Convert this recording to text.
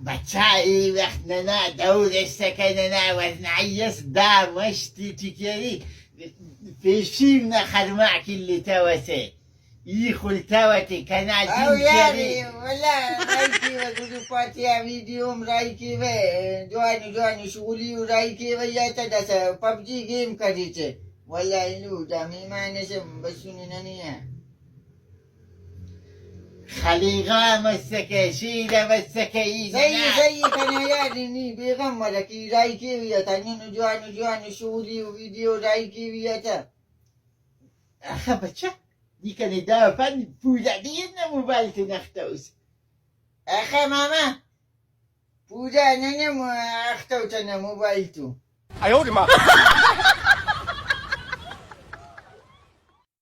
بچه وقت ننا دور السكننا وزنعيس دا مشتي تكيري فيشيم نخرمعك اللي توسي يخل توتي كنا او دين یاری كري ولا رایکی و گروپاتی ویدیوم رایکی و جوانی شغلی و رایکی و یا تا دست پبجی گیم کردی چه ولا اینو دمی معنیشم بسونی ننیه خليغا مسكة شيلة مسكة زي kana yari ni بیغم مدکی رایکی و یا تا نینو جوانی شغلی و ویدیو رایکی و یا تا أخا بچه دي كان دافن فوزا دينا موبايل نختوس اخه ماما پوجا ننم اختوتن موبایل تو 哎呦我的妈！